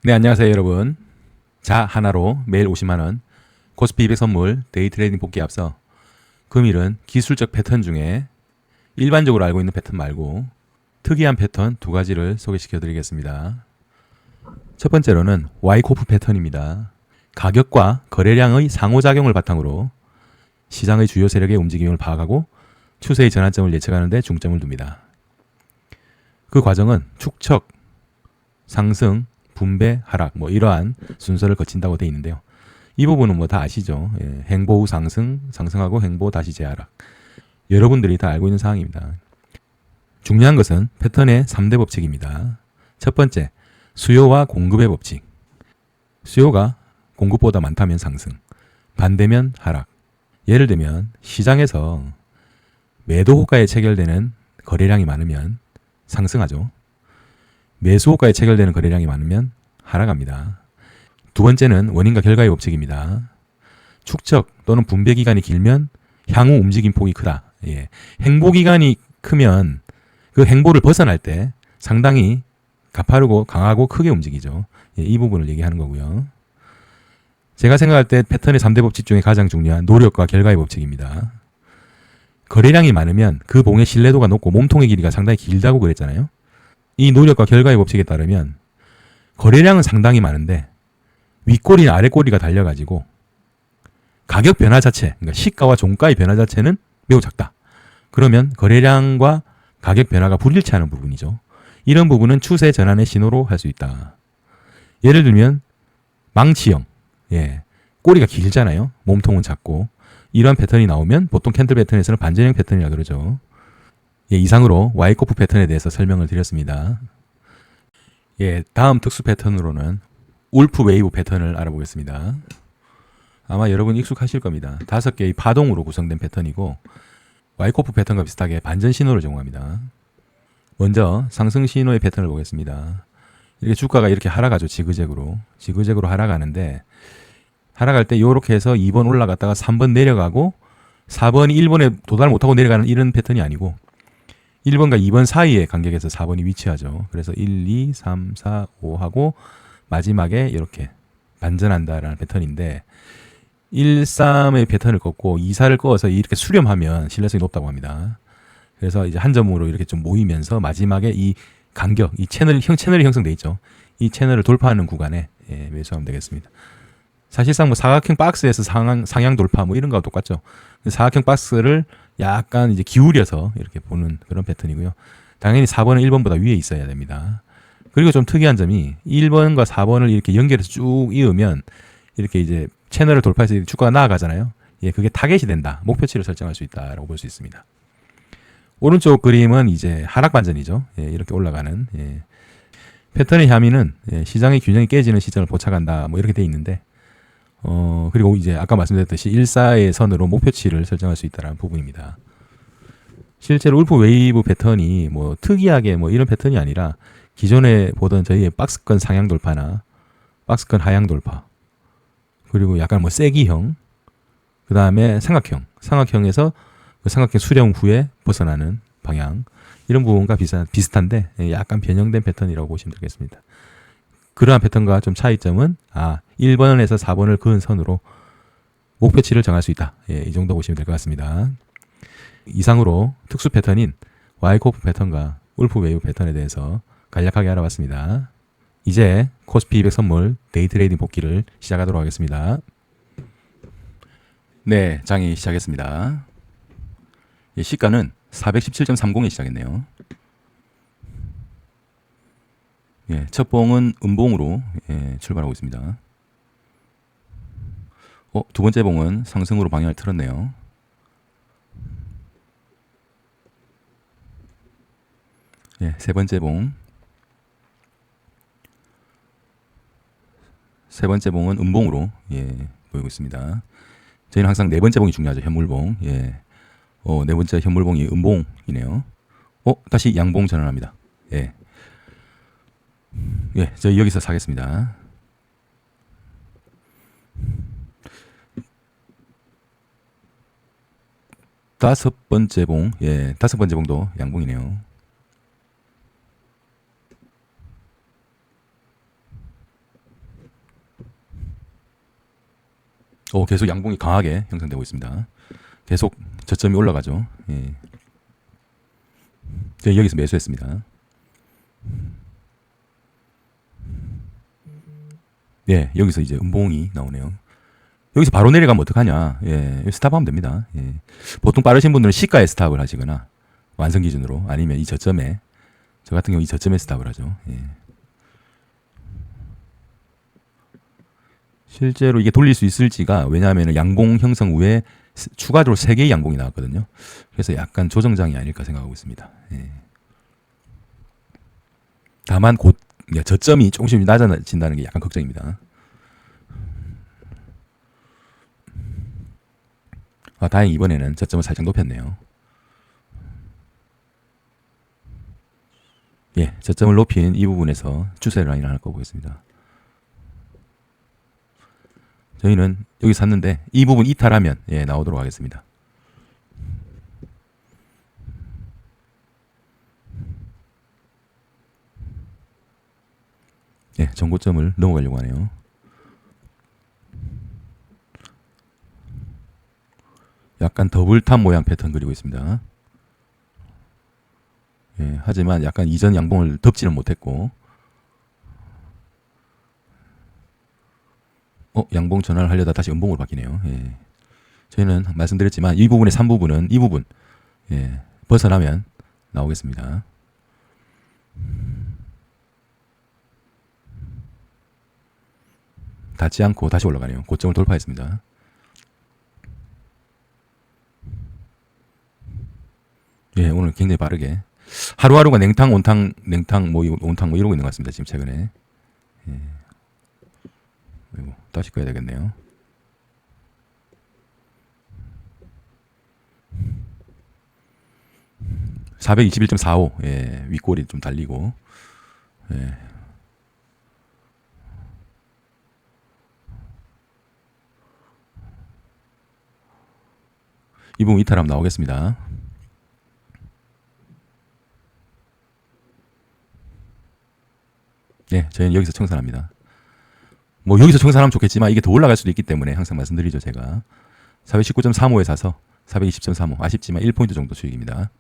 네, 안녕하세요, 여러분. 자 하나로 매일 50만원, 코스피 200 선물, 데이 트레이딩 복귀에 앞서 금일은 기술적 패턴 중에 일반적으로 알고 있는 패턴 말고 특이한 패턴 두 가지를 소개시켜 드리겠습니다. 첫 번째로는 와이코프 패턴입니다. 가격과 거래량의 상호작용을 바탕으로 시장의 주요 세력의 움직임을 파악하고 추세의 전환점을 예측하는 데 중점을 둡니다. 그 과정은 축척, 상승, 분배, 하락 이러한 순서를 거친다고 되어 있는데요. 이 부분은 다 아시죠? 행보 후 상승, 상승하고 행보 다시 재하락. 여러분들이 다 알고 있는 사항입니다. 중요한 것은 패턴의 3대 법칙입니다. 첫 번째, 수요와 공급의 법칙. 수요가 공급보다 많다면 상승, 반대면 하락. 예를 들면 시장에서 매도 호가에 체결되는 거래량이 많으면 상승하죠. 매수 호가에 체결되는 거래량이 많으면 하락합니다. 두 번째는 원인과 결과의 법칙입니다. 축적 또는 분배 기간이 길면 향후 움직임 폭이 크다. 행보 기간이 크면 그 행보를 벗어날 때 상당히 가파르고 강하고 크게 움직이죠. 이 부분을 얘기하는 거고요. 제가 생각할 때 패턴의 3대 법칙 중에 가장 중요한 노력과 결과의 법칙입니다. 거래량이 많으면 그 봉의 신뢰도가 높고 몸통의 길이가 상당히 길다고 그랬잖아요. 이 노력과 결과의 법칙에 따르면 거래량은 상당히 많은데 윗꼬리나 아랫꼬리가 달려가지고 가격 변화 자체, 그러니까 시가와 종가의 변화 자체는 매우 작다. 그러면 거래량과 가격 변화가 불일치하는 부분이죠. 이런 부분은 추세 전환의 신호로 할 수 있다. 예를 들면 망치형, 꼬리가 길잖아요. 몸통은 작고 이런 패턴이 나오면 보통 캔들 패턴에서는 반전형 패턴이라고 그러죠. 이상으로 와이코프 패턴에 대해서 설명을 드렸습니다. 다음 특수 패턴으로는 울프 웨이브 패턴을 알아보겠습니다. 아마 여러분 익숙하실 겁니다. 5개의 파동으로 구성된 패턴이고 와이코프 패턴과 비슷하게 반전 신호를 제공합니다. 먼저 상승 신호의 패턴을 보겠습니다. 이렇게 주가가 이렇게 하락하죠. 지그재그로 하락하는데 하락할 때 이렇게 해서 2번 올라갔다가 3번 내려가고 4번이 1번에 도달 못하고 내려가는 이런 패턴이 아니고 1번과 2번 사이의 간격에서 4번이 위치하죠. 그래서 1, 2, 3, 4, 5 하고 마지막에 이렇게 반전한다라는 패턴인데 1, 3의 패턴을 꺾고 2, 4를 꺾어서 이렇게 수렴하면 신뢰성이 높다고 합니다. 그래서 이제 한 점으로 이렇게 좀 모이면서 마지막에 이 간격, 이 채널이 형성돼 있죠. 이 채널을 돌파하는 구간에 매수하면 되겠습니다. 사실상 사각형 박스에서 상향 돌파 이런 거와 똑같죠. 사각형 박스를 약간 이제 기울여서 이렇게 보는 그런 패턴이고요. 당연히 4번은 1번보다 위에 있어야 됩니다. 그리고 좀 특이한 점이 1번과 4번을 이렇게 연결해서 쭉 이으면 이렇게 이제 채널을 돌파해서 주가가 나아가잖아요. 그게 타겟이 된다. 목표치를 설정할 수 있다라고 볼 수 있습니다. 오른쪽 그림은 이제 하락 반전이죠. 이렇게 올라가는 패턴의 혐의는 시장의 균형이 깨지는 시점을 포착한다. 이렇게 돼 있는데 그리고 이제 아까 말씀드렸듯이 1사의 선으로 목표치를 설정할 수 있다는 부분입니다. 실제로 울프 웨이브 패턴이 특이하게 이런 패턴이 아니라 기존에 보던 저희의 박스권 상향 돌파나 박스권 하향 돌파 그리고 약간 세기형 그 다음에 삼각형에서 그 삼각형 수렴 후에 벗어나는 방향 이런 부분과 비슷한데 약간 변형된 패턴이라고 보시면 되겠습니다. 그러한 패턴과 좀 차이점은 1번에서 4번을 그은 선으로 목표치를 정할 수 있다. 이 정도 보시면 될 것 같습니다. 이상으로 특수 패턴인 와이코프 패턴과 울프 웨이브 패턴에 대해서 간략하게 알아봤습니다. 이제 코스피 200 선물 데이 트레이딩 복귀를 시작하도록 하겠습니다. 네, 장이 시작했습니다. 시가는 417.30에 시작했네요. 첫 봉은 음봉으로 출발하고 있습니다. 두 번째 봉은 상승으로 방향을 틀었네요. 세 번째 봉. 세 번째 봉은 음봉으로 보이고 있습니다. 저희는 항상 네 번째 봉이 중요하죠. 현물봉. 네 번째 현물봉이 음봉이네요. 다시 양봉 전환합니다. 저희 여기서 사겠습니다. 다섯 번째 봉, 다섯 번째 봉도 양봉이네요. 계속 양봉이 강하게 형성되고 있습니다. 계속 저점이 올라가죠. 예. 제가 여기서 매수했습니다. 예, 여기서 이제 음봉이 나오네요. 여기서 바로 내려가면 어떡하냐. 예, 스탑하면 됩니다. 예. 보통 빠르신 분들은 시가에 스탑을 하시거나 완성 기준으로 아니면 이 저점에, 저 같은 경우 이 저점에 스탑을 하죠. 예. 실제로 이게 돌릴 수 있을지가, 왜냐하면 양봉 형성 후에 추가적으로 3개의 양봉이 나왔거든요. 그래서 약간 조정장이 아닐까 생각하고 있습니다. 예. 다만 곧 저점이 조금씩 낮아진다는 게 약간 걱정입니다. 다행히 이번에는 저점을 살짝 높였네요. 예, 저점을 높인 이 부분에서 추세 라인을 하나 꺼보겠습니다. 저희는 여기 샀는데 이 부분 이탈하면 나오도록 하겠습니다. 예, 전고점을 넘어가려고 하네요. 약간 더블탑 모양 패턴 그리고 있습니다. 예, 하지만 약간 이전 양봉을 덮지는 못했고, 양봉 전환을 하려다 다시 음봉으로 바뀌네요. 예. 저희는 말씀드렸지만 이 부분의 3부분은 이 부분 벗어나면 나오겠습니다. 닿지 않고 다시 올라가네요. 고점을 돌파했습니다. 예, 오늘 굉장히 빠르게 하루하루가 냉탕, 온탕, 냉탕, 온탕 이러고 있는 것 같습니다. 지금 최근에. 예. 다시 꺼야 되겠네요. (421.45) 예, 윗골이 좀 달리고, 예. 이 부분 이탈하면 나오겠습니다. 네, 저희는 여기서 청산합니다. 뭐 여기서 청산하면 좋겠지만 이게 더 올라갈 수도 있기 때문에 항상 말씀드리죠. 제가 419.35에 사서 420.35, 아쉽지만 1포인트 정도 수익입니다.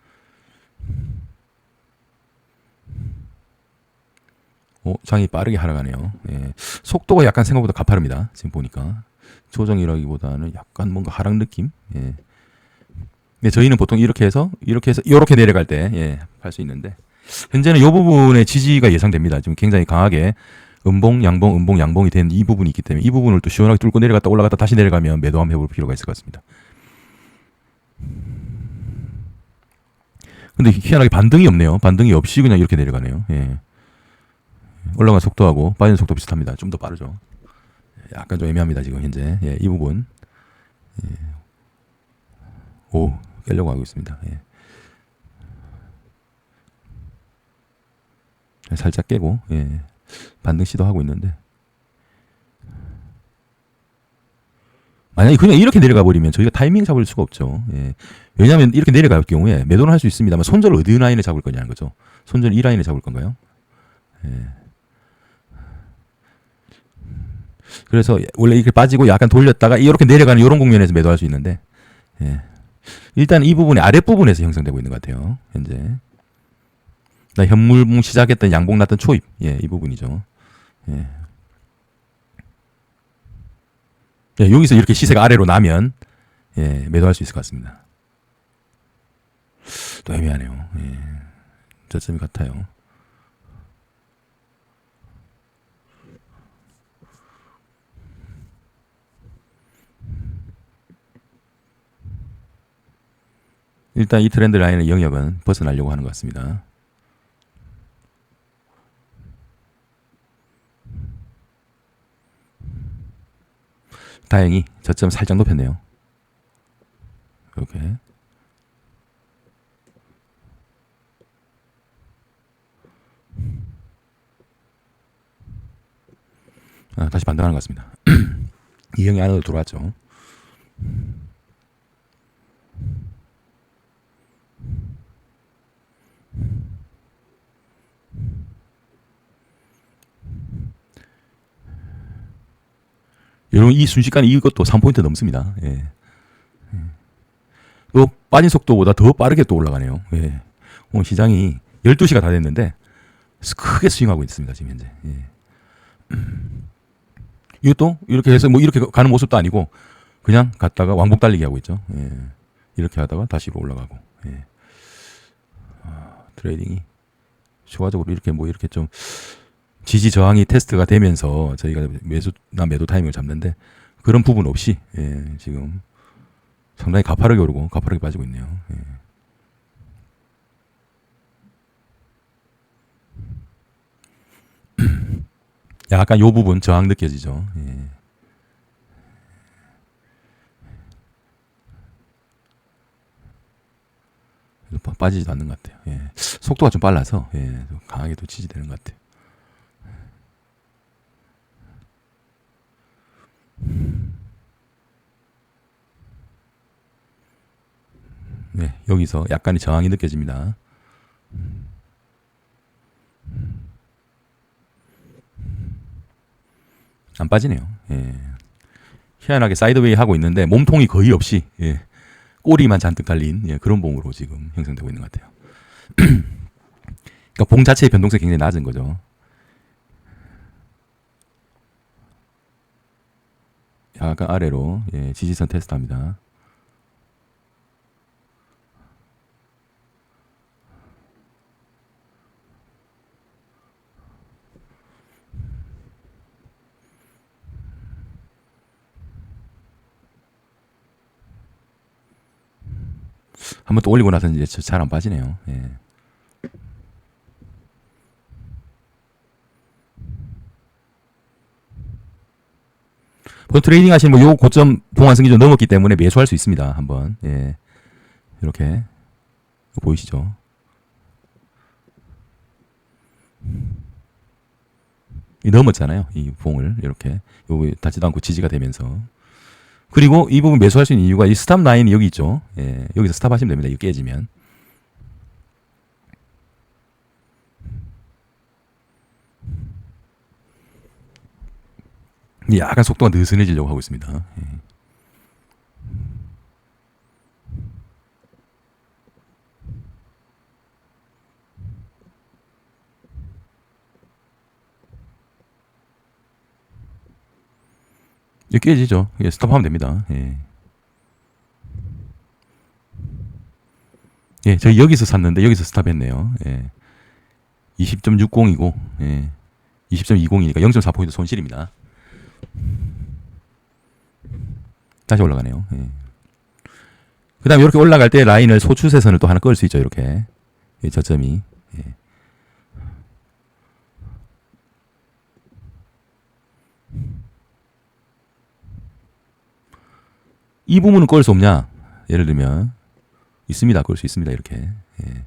장이 빠르게 하락하네요. 예. 속도가 약간 생각보다 가파릅니다. 지금 보니까 조정이라기보다는 약간 뭔가 하락 느낌. 예. 네, 저희는 보통 이렇게 해서 이렇게 내려갈 때 할 수 있는데, 현재는 이 부분의 지지가 예상됩니다. 지금 굉장히 강하게 음봉, 양봉, 음봉, 양봉이 된 이 부분이 있기 때문에 이 부분을 또 시원하게 뚫고 내려갔다 올라갔다 다시 내려가면 매도 한번 해볼 필요가 있을 것 같습니다. 근데 희한하게 반등이 없네요. 반등이 없이 그냥 이렇게 내려가네요. 예. 올라가는 속도하고 빠지는 속도 비슷합니다. 좀 더 빠르죠. 약간 좀 애매합니다. 지금 현재. 예, 이 부분. 깨려고 하고 있습니다. 예. 살짝 깨고 반등 시도하고 있는데, 만약에 그냥 이렇게 내려가 버리면 저희가 타이밍 잡을 수가 없죠. 예. 왜냐하면 이렇게 내려갈 경우에 매도는 할 수 있습니다만 손절 어디 라인에 잡을 거냐는 거죠. 손절 이 라인에 잡을 건가요? 예. 그래서 원래 이렇게 빠지고 약간 돌렸다가 이렇게 내려가는 이런 국면에서 매도할 수 있는데, 일단 이 부분이 아랫부분에서 형성되고 있는 것 같아요. 현재 현물봉 시작했던 양봉 났던 초입, 이 부분이죠. 여기서 이렇게 시세가 아래로 나면 매도할 수 있을 것 같습니다. 또 애매하네요. 저점이 같아요. 일단 이 트렌드 라인의 영역은 벗어나려고 하는 것 같습니다. 다행히 저점 살짝 높였네요. 이렇게. 다시 반등하는 것 같습니다. 이 형이 안으로 들어왔죠. 여러분 이 순식간에 이것도 3포인트 넘습니다. 예. 또 빠진 속도보다 더 빠르게 또 올라가네요. 예. 오늘 시장이 12시가 다 됐는데 크게 스윙하고 있습니다. 지금 현재. 예. 이것도 이렇게 해서 뭐 이렇게 가는 모습도 아니고 그냥 갔다가 왕복 달리기 하고 있죠. 예. 이렇게 하다가 다시 올라가고. 예. 트레이딩이 추가적으로 이렇게 뭐 이렇게 좀 지지 저항이 테스트가 되면서 저희가 매수나 매도 타이밍을 잡는데 그런 부분 없이 예, 지금 상당히 가파르게 오르고 가파르게 빠지고 있네요. 예. 약간 요 부분 저항 느껴지죠. 예. 빠지지도 않는 것 같아요. 예. 속도가 좀 빨라서 예, 강하게 또 지지되는 것 같아요. 네, 여기서 약간의 저항이 느껴집니다. 안 빠지네요. 예. 희한하게 사이드웨이 하고 있는데 몸통이 거의 없이 예. 꼬리만 잔뜩 달린 예, 그런 봉으로 지금 형성되고 있는 것 같아요. 그러니까 봉 자체의 변동성이 굉장히 낮은 거죠. 약간 아래로 예, 지지선 테스트합니다. 한번 또 올리고 나서 이제 잘 안 빠지네요. 예. 보통 트레이딩 하시는 뭐 요 고점 봉환승기 좀 넘었기 때문에 매수할 수 있습니다. 한번 예. 이렇게 보이시죠? 이 넘었잖아요. 이 봉을 이렇게 요 닿지도 않고 지지가 되면서 그리고 이 부분 매수할 수 있는 이유가 이 스탑 라인이 여기 있죠. 예. 여기서 스탑 하시면 됩니다. 이거 깨지면. 약간 속도가 느슨해지려고 하고 있습니다. 예. 이거 깨지죠. 예, 스탑하면 됩니다. 예. 예, 저희 여기서 샀는데 여기서 스탑했네요. 예. 20.60이고 예. 20.20이니까 0.4포인트 손실입니다. 다시 올라가네요. 예. 그 다음에 이렇게 올라갈 때 라인을 소추세선을 또 하나 끌 수 있죠. 이렇게 저점이 예. 이 부분은 끌 수 없냐? 예를 들면 있습니다. 끌 수 있습니다. 이렇게 예.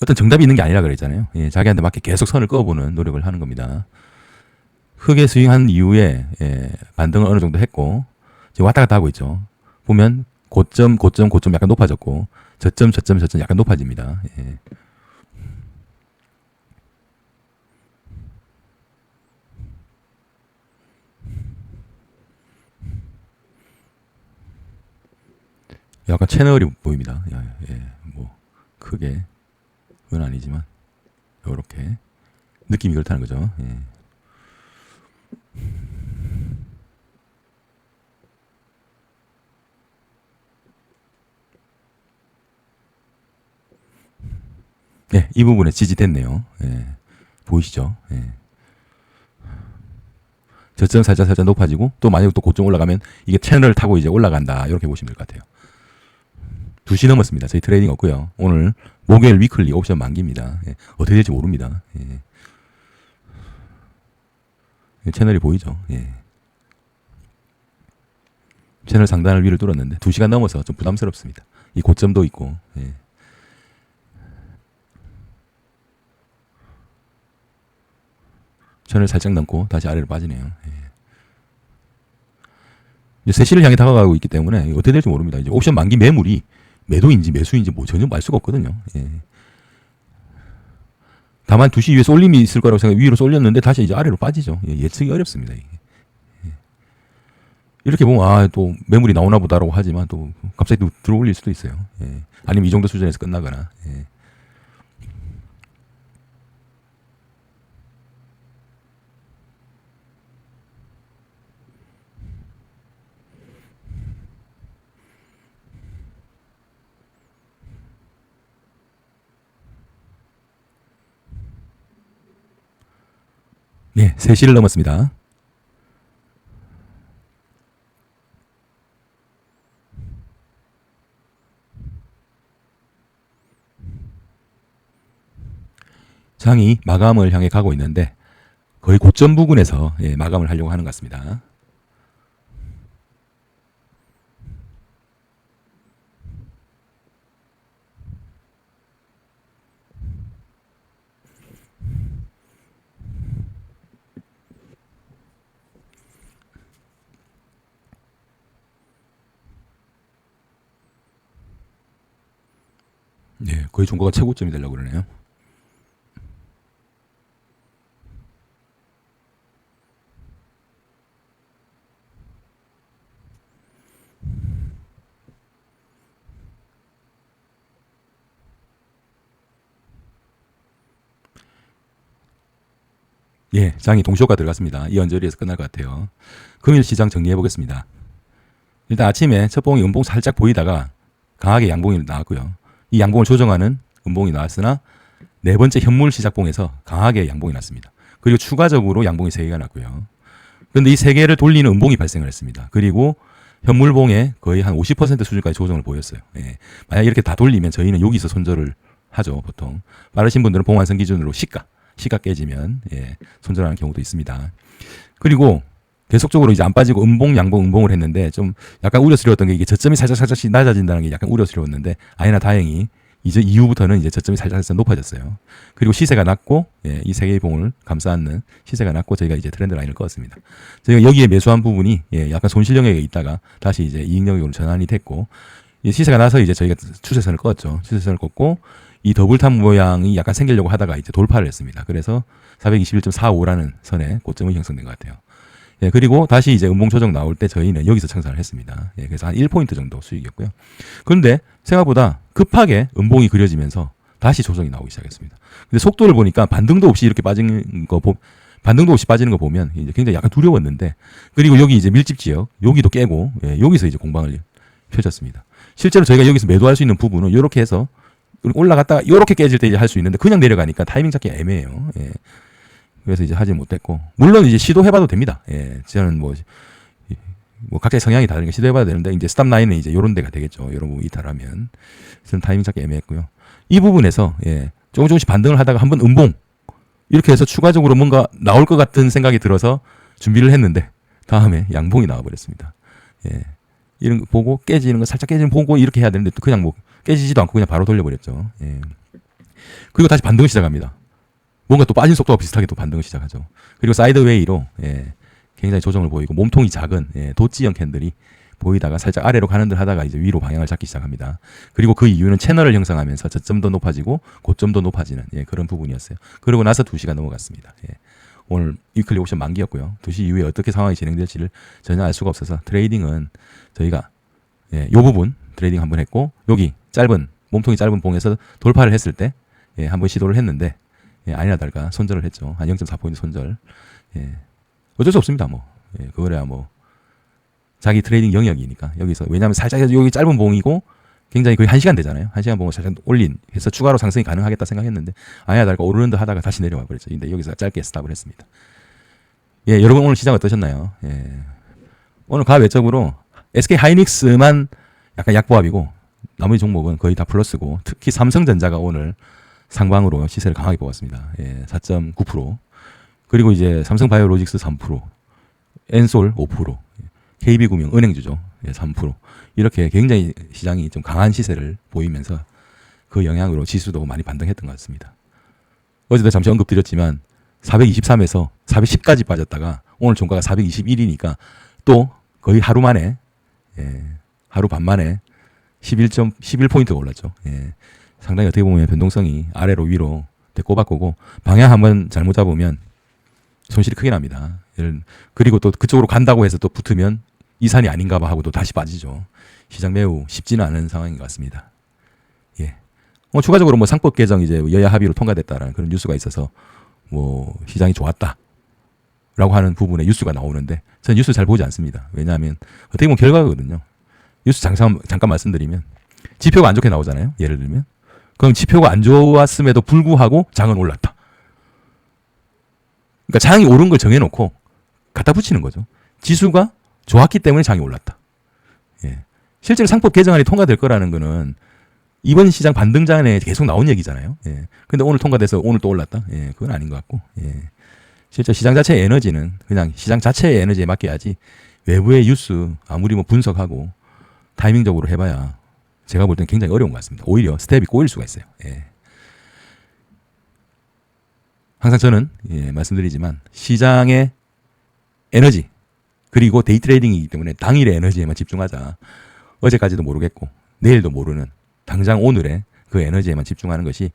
어떤 정답이 있는 게 아니라 그랬잖아요. 예. 자기한테 맞게 계속 선을 그어보는 노력을 하는 겁니다. 크게 스윙한 이후에 예. 반등을 어느 정도 했고 지금 왔다 갔다 하고 있죠. 보면 고점 약간 높아졌고 저점 약간 높아집니다. 예. 약간 채널이 보입니다. 예, 뭐 크게 그건 아니지만 이렇게 느낌이 그렇다는 거죠. 예. 네, 이 부분에 지지됐네요. 예. 보이시죠? 예. 저점 살짝 높아지고 또 만약 또 고점 올라가면 이게 채널을 타고 이제 올라간다 이렇게 보시면 될 것 같아요. 2시 넘었습니다. 저희 트레이딩 없고요. 오늘 목요일 위클리 옵션 만기입니다. 예. 어떻게 될지 모릅니다. 예. 채널이 보이죠? 예. 채널 상단을 위를 뚫었는데 2시간 넘어서 좀 부담스럽습니다. 이 고점도 있고 예. 채널 살짝 넘고 다시 아래로 빠지네요. 예. 이제 3시를 향해 다가가고 있기 때문에 어떻게 될지 모릅니다. 이제 옵션 만기 매물이 매도인지 매수인지 뭐 전혀 알 수가 없거든요. 예. 다만 2시 위에 쏠림이 있을 거라고 생각 위로 쏠렸는데 다시 이제 아래로 빠지죠. 예, 예측이 어렵습니다. 이게. 예. 이렇게 보면 또 매물이 나오나 보다라고 하지만 또 갑자기 또 들어올릴 수도 있어요. 예. 아니면 이 정도 수준에서 끝나거나. 예. 네, 3시를 넘었습니다. 장이 마감을 향해 가고 있는데 거의 고점 부근에서 마감을 하려고 하는 것 같습니다. 네, 거의 종가가 최고점이 되려고 그러네요. 예, 장이 동시효과 들어갔습니다. 이 언저리에서 끝날 것 같아요. 금일 시장 정리해 보겠습니다. 일단 아침에 첫 봉이 음봉 살짝 보이다가 강하게 양봉이 나왔고요. 이 양봉을 조정하는 음봉이 나왔으나 네 번째 현물 시작봉에서 강하게 양봉이 났습니다. 그리고 추가적으로 양봉이 3개가 났고요. 그런데 이 3개를 돌리는 음봉이 발생을 했습니다. 그리고 현물봉에 거의 한 50% 수준까지 조정을 보였어요. 예. 만약 이렇게 다 돌리면 저희는 여기서 손절을 하죠. 보통 빠르신 분들은 봉 완성 기준으로 시가 깨지면 손절하는 경우도 있습니다. 그리고 계속적으로 이제 안 빠지고 음봉, 양봉, 음봉을 했는데 좀 약간 우려스러웠던 게 이게 저점이 살짝씩 낮아진다는 게 약간 우려스러웠는데 아니나 다행히 이제 이후부터는 이제 저점이 살짝 높아졌어요. 그리고 시세가 낮고 이 세 개의 봉을 감싸안는 시세가 낮고 저희가 이제 트렌드 라인을 그었습니다. 저희가 여기에 매수한 부분이 약간 손실 영역에 있다가 다시 이제 이익 영역으로 전환이 됐고 시세가 나서 이제 저희가 추세선을 껐죠. 추세선을 껐고 이 더블탑 모양이 약간 생기려고 하다가 이제 돌파를 했습니다. 그래서 421.45라는 선에 고점이 형성된 것 같아요. 그리고 다시 이제 음봉 조정 나올 때 저희는 여기서 청산을 했습니다. 그래서 한 1포인트 정도 수익이었고요. 그런데 생각보다 급하게 음봉이 그려지면서 다시 조정이 나오기 시작했습니다. 근데 속도를 보니까 반등도 없이 이렇게 빠지는 거 보면 이제 굉장히 약간 두려웠는데 그리고 여기 이제 밀집 지역 여기도 깨고 여기서 이제 공방을 펼쳤습니다. 실제로 저희가 여기서 매도할 수 있는 부분은 이렇게 해서 올라갔다가 이렇게 깨질 때 이제 할 수 있는데 그냥 내려가니까 타이밍 잡기 애매해요. 그래서 이제 하지 못했고 물론 이제 시도해봐도 됩니다. 저는 뭐 각자의 성향이 다르니까 시도해봐도 되는데 이제 스탑 라인은 이제 이런 데가 되겠죠. 이런 부분 이탈하면 저는 타이밍 잡기 애매했고요. 이 부분에서 조금씩 반등을 하다가 한번 음봉 이렇게 해서 추가적으로 뭔가 나올 것 같은 생각이 들어서 준비를 했는데 다음에 양봉이 나와버렸습니다. 이런 거 보고 깨지는 거 살짝 깨지는 보고 이렇게 해야 되는데 그냥 뭐 깨지지도 않고 그냥 바로 돌려버렸죠. 그리고 다시 반등을 시작합니다. 뭔가 또 빠진 속도가 비슷하게 또 반등을 시작하죠. 그리고 사이드웨이로 굉장히 조정을 보이고 몸통이 작은 도치형 캔들이 보이다가 살짝 아래로 가는 듯 하다가 이제 위로 방향을 잡기 시작합니다. 그리고 그 이유는 채널을 형성하면서 저점도 높아지고 고점도 높아지는 그런 부분이었어요. 그러고 나서 2시가 넘어갔습니다. 오늘 위클리 옵션 만기였고요. 2시 이후에 어떻게 상황이 진행될지를 전혀 알 수가 없어서 트레이딩은 저희가 요 부분 트레이딩 한번 했고 여기 몸통이 짧은 봉에서 돌파를 했을 때 한번 시도를 했는데 아니나 다를까 손절을 했죠. 한 0.4포인트 손절. 어쩔 수 없습니다. 그거야 자기 트레이딩 영역이니까 여기서 왜냐하면 살짝 여기 짧은 봉이고 굉장히 거의 1시간 되잖아요. 1시간 봉을 살짝 해서 추가로 상승이 가능하겠다 생각했는데 아니나 다를까 오르는 듯 하다가 다시 내려와 버렸죠. 근데 여기서 짧게 스탑을 했습니다. 여러분 오늘 시장 어떠셨나요? 오늘 가 외적으로 SK 하이닉스만 약간 약보합이고 나머지 종목은 거의 다 플러스고 특히 삼성전자가 오늘 상방으로 시세를 강하게 뽑았습니다. 4.9%. 그리고 이제 삼성바이오로직스 3%, 엔솔 5%, KB금융 은행주죠. 3%. 이렇게 굉장히 시장이 좀 강한 시세를 보이면서 그 영향으로 지수도 많이 반등했던 것 같습니다. 어제도 잠시 언급드렸지만 423에서 410까지 빠졌다가 오늘 종가가 421이니까 또 거의 하루 만에 하루 반 만에 11포인트가 올랐죠. 상당히 어떻게 보면 변동성이 아래로 위로 꼬박꼬고 방향 한번 잘못 잡으면 손실이 크게 납니다. 그리고 또 그쪽으로 간다고 해서 또 붙으면 이 산이 아닌가 봐 하고도 다시 빠지죠. 시장 매우 쉽지는 않은 상황인 것 같습니다. 예. 추가적으로 뭐 상법 개정 이제 여야 합의로 통과됐다라는 그런 뉴스가 있어서 뭐 시장이 좋았다라고 하는 부분에 뉴스가 나오는데 저는 뉴스 잘 보지 않습니다. 왜냐하면 어떻게 보면 결과거든요. 뉴스 잠깐 말씀드리면 지표가 안 좋게 나오잖아요. 예를 들면 그럼 지표가 안 좋았음에도 불구하고 장은 올랐다. 그러니까 장이 오른 걸 정해놓고 갖다 붙이는 거죠. 지수가 좋았기 때문에 장이 올랐다. 예. 실제로 상법 개정안이 통과될 거라는 거는 이번 시장 반등 전에 계속 나온 얘기잖아요. 예. 근데 오늘 통과돼서 오늘 또 올랐다? 예. 그건 아닌 것 같고. 예. 실제 시장 자체의 에너지는 그냥 시장 자체의 에너지에 맡겨야지 외부의 뉴스 아무리 뭐 분석하고 타이밍적으로 해봐야 제가 볼 때는 굉장히 어려운 것 같습니다. 오히려 스텝이 꼬일 수가 있어요. 예. 항상 저는 말씀드리지만 시장의 에너지 그리고 데이 트레이딩이기 때문에 당일의 에너지에만 집중하자. 어제까지도 모르겠고 내일도 모르는 당장 오늘의 그 에너지에만 집중하는 것이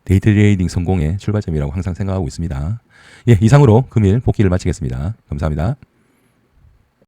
데이 트레이딩 성공의 출발점이라고 항상 생각하고 있습니다. 예, 이상으로 금일 복귀를 마치겠습니다. 감사합니다.